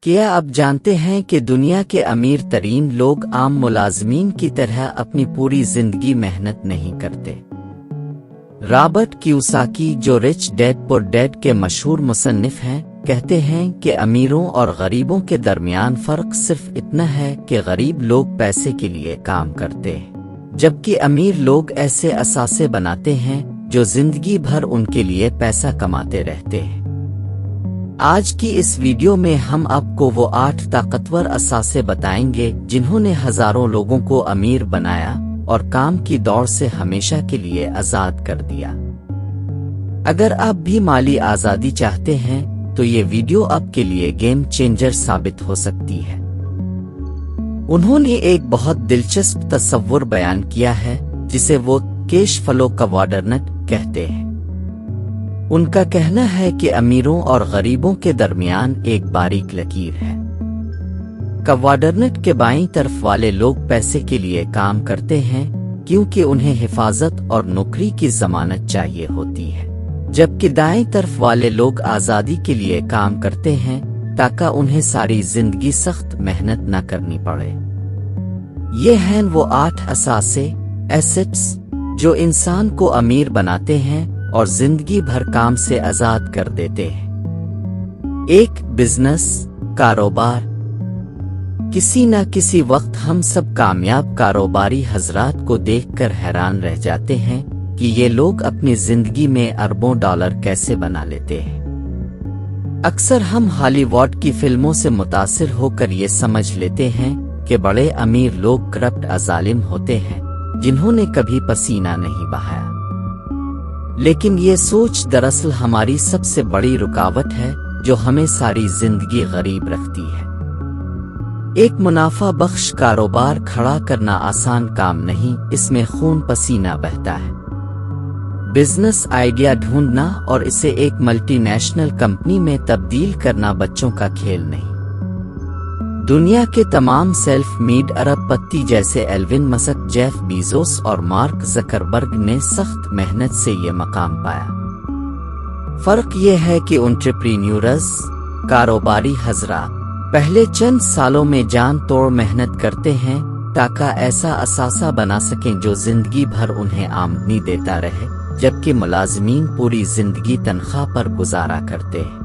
کیا آپ جانتے ہیں کہ دنیا کے امیر ترین لوگ عام ملازمین کی طرح اپنی پوری زندگی محنت نہیں کرتے؟ رابرٹ کیوساکی، جو رچ ڈیڈ پور ڈیڈ کے مشہور مصنف ہیں، کہتے ہیں کہ امیروں اور غریبوں کے درمیان فرق صرف اتنا ہے کہ غریب لوگ پیسے کے لیے کام کرتے ہیں، جبکہ امیر لوگ ایسے اثاثے بناتے ہیں جو زندگی بھر ان کے لیے پیسہ کماتے رہتے ہیں۔ آج کی اس ویڈیو میں ہم آپ کو وہ 8 طاقتور اثاثے بتائیں گے جنہوں نے ہزاروں لوگوں کو امیر بنایا اور کام کی دوڑ سے ہمیشہ کے لیے آزاد کر دیا۔ اگر آپ بھی مالی آزادی چاہتے ہیں تو یہ ویڈیو آپ کے لیے گیم چینجر ثابت ہو سکتی ہے۔ انہوں نے ایک بہت دلچسپ تصور بیان کیا ہے جسے وہ کیش فلو کوارڈرنٹ کہتے ہیں۔ ان کا کہنا ہے کہ امیروں اور غریبوں کے درمیان ایک باریک لکیر ہے۔ کوارڈرنٹ کے بائیں طرف والے لوگ پیسے کے لیے کام کرتے ہیں کیونکہ انہیں حفاظت اور نوکری کی ضمانت چاہیے ہوتی ہے، جبکہ دائیں طرف والے لوگ آزادی کے لیے کام کرتے ہیں تاکہ انہیں ساری زندگی سخت محنت نہ کرنی پڑے۔ یہ ہیں وہ 8 اثاثے، ایسٹس، جو انسان کو امیر بناتے ہیں اور زندگی بھر کام سے آزاد کر دیتے ہیں۔ 1. بزنس، کاروبار۔ کسی نہ کسی وقت ہم سب کامیاب کاروباری حضرات کو دیکھ کر حیران رہ جاتے ہیں کہ یہ لوگ اپنی زندگی میں اربوں ڈالر کیسے بنا لیتے ہیں۔ اکثر ہم ہالی ووڈ کی فلموں سے متاثر ہو کر یہ سمجھ لیتے ہیں کہ بڑے امیر لوگ کرپٹ ظالم ہوتے ہیں جنہوں نے کبھی پسینہ نہیں بہایا، لیکن یہ سوچ دراصل ہماری سب سے بڑی رکاوٹ ہے جو ہمیں ساری زندگی غریب رکھتی ہے۔ ایک منافع بخش کاروبار کھڑا کرنا آسان کام نہیں، اس میں خون پسینہ بہتا ہے۔ بزنس آئیڈیا ڈھونڈنا اور اسے ایک ملٹی نیشنل کمپنی میں تبدیل کرنا بچوں کا کھیل نہیں۔ دنیا کے تمام سیلف میڈ ارب پتی جیسے ایلون مسک، جیف بیزوس اور مارک زکربرگ نے سخت محنت سے یہ مقام پایا۔ فرق یہ ہے کہ انٹرپرینیورز، کاروباری حضرات، پہلے چند سالوں میں جان توڑ محنت کرتے ہیں تاکہ ایسا اثاثہ بنا سکیں جو زندگی بھر انہیں آمدنی دیتا رہے، جبکہ ملازمین پوری زندگی تنخواہ پر گزارا کرتے ہیں۔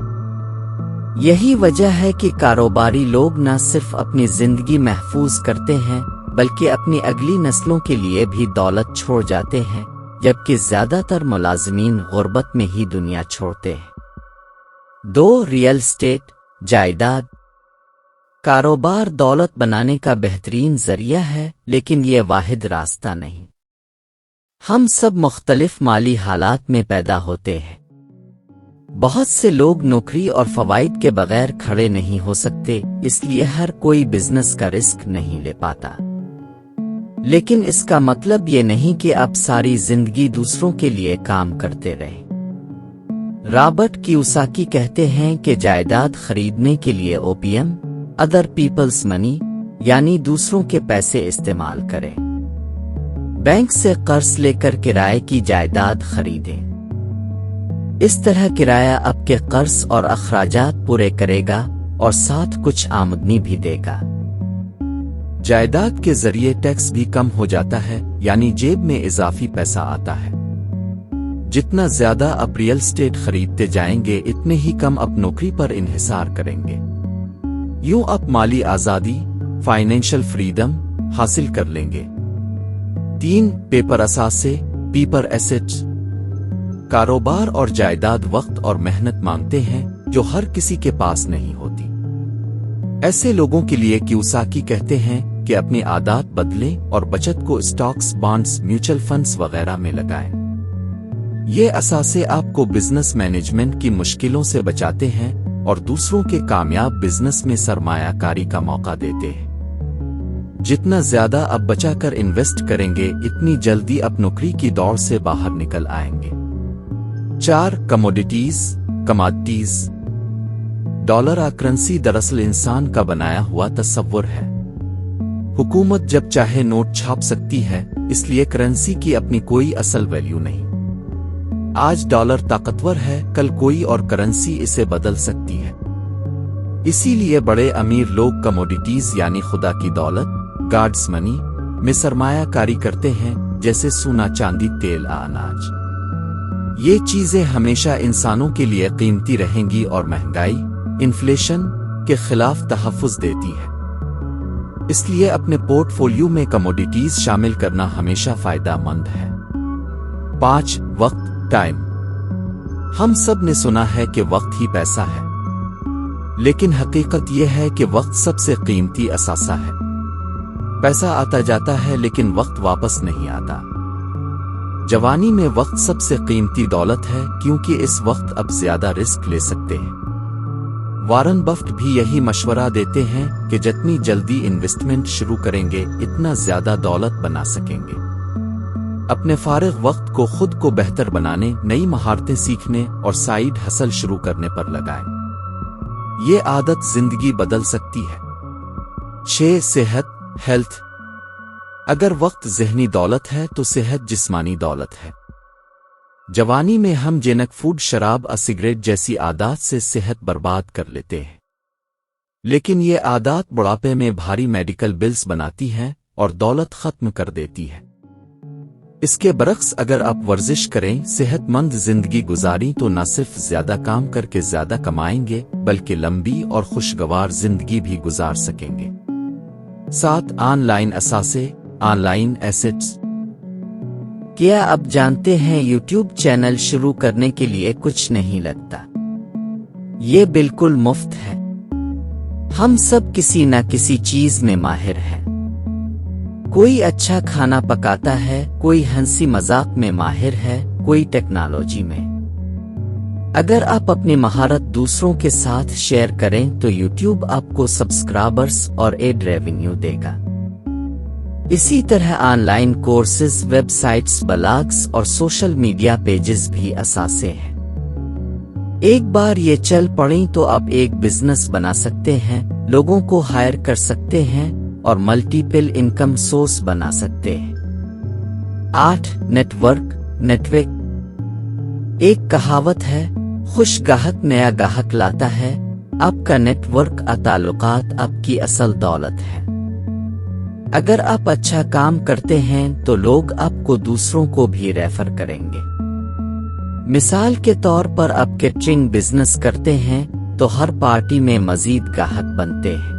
یہی وجہ ہے کہ کاروباری لوگ نہ صرف اپنی زندگی محفوظ کرتے ہیں بلکہ اپنی اگلی نسلوں کے لیے بھی دولت چھوڑ جاتے ہیں، جبکہ زیادہ تر ملازمین غربت میں ہی دنیا چھوڑتے ہیں۔ 2. ریئل اسٹیٹ، جائیداد۔ کاروبار دولت بنانے کا بہترین ذریعہ ہے، لیکن یہ واحد راستہ نہیں۔ ہم سب مختلف مالی حالات میں پیدا ہوتے ہیں۔ بہت سے لوگ نوکری اور فوائد کے بغیر کھڑے نہیں ہو سکتے، اس لیے ہر کوئی بزنس کا رسک نہیں لے پاتا۔ لیکن اس کا مطلب یہ نہیں کہ آپ ساری زندگی دوسروں کے لیے کام کرتے رہیں۔ رابرٹ کیوساکی کہتے ہیں کہ جائیداد خریدنے کے لیے اوپیم، ادر پیپلز منی، یعنی دوسروں کے پیسے استعمال کریں۔ بینک سے قرض لے کر کرائے کی جائیداد خریدیں۔ اس طرح کرایہ آپ کے قرض اور اخراجات پورے کرے گا اور ساتھ کچھ آمدنی بھی دے گا۔ جائیداد کے ذریعے ٹیکس بھی کم ہو جاتا ہے، یعنی جیب میں اضافی پیسہ آتا ہے۔ جتنا زیادہ آپ ریئل اسٹیٹ خریدتے جائیں گے اتنے ہی کم آپ نوکری پر انحصار کریں گے۔ یوں آپ مالی آزادی، فائنینشل فریڈم حاصل کر لیں گے۔ 3. پیپر اثاثے، پیپر ایسٹس۔ کاروبار اور جائیداد وقت اور محنت مانگتے ہیں جو ہر کسی کے پاس نہیں ہوتی۔ ایسے لوگوں کے لیے کیوساکی کہتے ہیں کہ اپنی عادات بدلیں اور بچت کو اسٹاکس، بانڈز، میوچل فنڈز وغیرہ میں لگائیں۔ یہ اثاثے آپ کو بزنس مینجمنٹ کی مشکلوں سے بچاتے ہیں اور دوسروں کے کامیاب بزنس میں سرمایہ کاری کا موقع دیتے ہیں۔ جتنا زیادہ آپ بچا کر انویسٹ کریں گے اتنی جلدی آپ نوکری کی دوڑ سے باہر نکل آئیں گے۔ 4. کموڈیٹیز۔ ڈالر کرنسی دراصل انسان کا بنایا ہوا تصور ہے۔ حکومت جب چاہے نوٹ چھاپ سکتی ہے، اس لیے کرنسی کی اپنی کوئی اصل ویلیو نہیں۔ آج ڈالر طاقتور ہے، کل کوئی اور کرنسی اسے بدل سکتی ہے۔ اسی لیے بڑے امیر لوگ کموڈیٹیز یعنی خدا کی دولت گاڈز منی میں سرمایہ کاری کرتے ہیں، جیسے سونا، چاندی، تیل، اناج۔ یہ چیزیں ہمیشہ انسانوں کے لیے قیمتی رہیں گی اور مہنگائی، انفلیشن کے خلاف تحفظ دیتی ہے۔ اس لیے اپنے پورٹ فولیو میں کموڈیٹیز شامل کرنا ہمیشہ فائدہ مند ہے۔ 5 وقت، ٹائم۔ ہم سب نے سنا ہے کہ وقت ہی پیسہ ہے، لیکن حقیقت یہ ہے کہ وقت سب سے قیمتی اثاثہ ہے۔ پیسہ آتا جاتا ہے لیکن وقت واپس نہیں آتا۔ جوانی میں وقت سب سے قیمتی دولت ہے، کیونکہ اس وقت اب زیادہ رسک لے سکتے ہیں۔ وارن بفٹ بھی یہی مشورہ دیتے ہیں کہ جتنی جلدی انویسٹمنٹ شروع کریں گے اتنا زیادہ دولت بنا سکیں گے۔ اپنے فارغ وقت کو خود کو بہتر بنانے، نئی مہارتیں سیکھنے اور سائیڈ ہسل شروع کرنے پر لگائیں۔ یہ عادت زندگی بدل سکتی ہے۔ 6 صحت، ہیلتھ۔ اگر وقت ذہنی دولت ہے تو صحت جسمانی دولت ہے۔ جوانی میں ہم جنک فوڈ، شراب اور سگریٹ جیسی عادات سے صحت برباد کر لیتے ہیں، لیکن یہ عادات بڑھاپے میں بھاری میڈیکل بلز بناتی ہیں اور دولت ختم کر دیتی ہے۔ اس کے برعکس اگر آپ ورزش کریں، صحت مند زندگی گزاریں تو نہ صرف زیادہ کام کر کے زیادہ کمائیں گے بلکہ لمبی اور خوشگوار زندگی بھی گزار سکیں گے۔ 7 آن لائن اثاثے، آن لائن ایسٹس۔ کیا آپ جانتے ہیں یوٹیوب چینل شروع کرنے کے لیے کچھ نہیں لگتا؟ یہ بالکل مفت ہے۔ ہم سب کسی نہ کسی چیز میں ماہر ہیں۔ کوئی اچھا کھانا پکاتا ہے، کوئی ہنسی مذاق میں ماہر ہے، کوئی ٹیکنالوجی میں۔ اگر آپ اپنی مہارت دوسروں کے ساتھ شیئر کریں تو یوٹیوب آپ کو سبسکرائبرز اور ایڈ ریونیو دے گا۔ اسی طرح on line courses, web sites, blogs اور سوشل میڈیا پیجز بھی اثاثے ہیں۔ ایک بار یہ چل پڑیں تو آپ ایک بزنس بنا سکتے ہیں، لوگوں کو ہائر کر سکتے ہیں اور ملٹیپل انکم سورس بنا سکتے ہیں۔ 8 نیٹ ورک۔ ایک کہاوت ہے، خوش گاہک نیا گاہک لاتا ہے۔ آپ کا نیٹ ورک اور تعلقات آپ کی اصل دولت ہے۔ اگر آپ اچھا کام کرتے ہیں تو لوگ آپ کو دوسروں کو بھی ریفر کریں گے۔ مثال کے طور پر آپ کیٹرنگ بزنس کرتے ہیں تو ہر پارٹی میں مزید گاہک بنتے ہیں،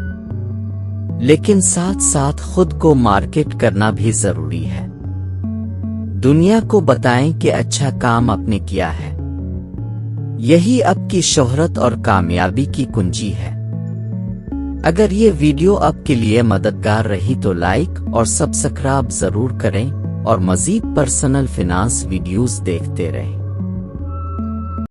لیکن ساتھ ساتھ خود کو مارکیٹ کرنا بھی ضروری ہے۔ دنیا کو بتائیں کہ اچھا کام آپ نے کیا ہے۔ یہی آپ کی شہرت اور کامیابی کی کنجی ہے۔ اگر یہ ویڈیو آپ کے لیے مددگار رہی تو لائک اور سبسکرائب ضرور کریں اور مزید پرسنل فنانس ویڈیوز دیکھتے رہیں۔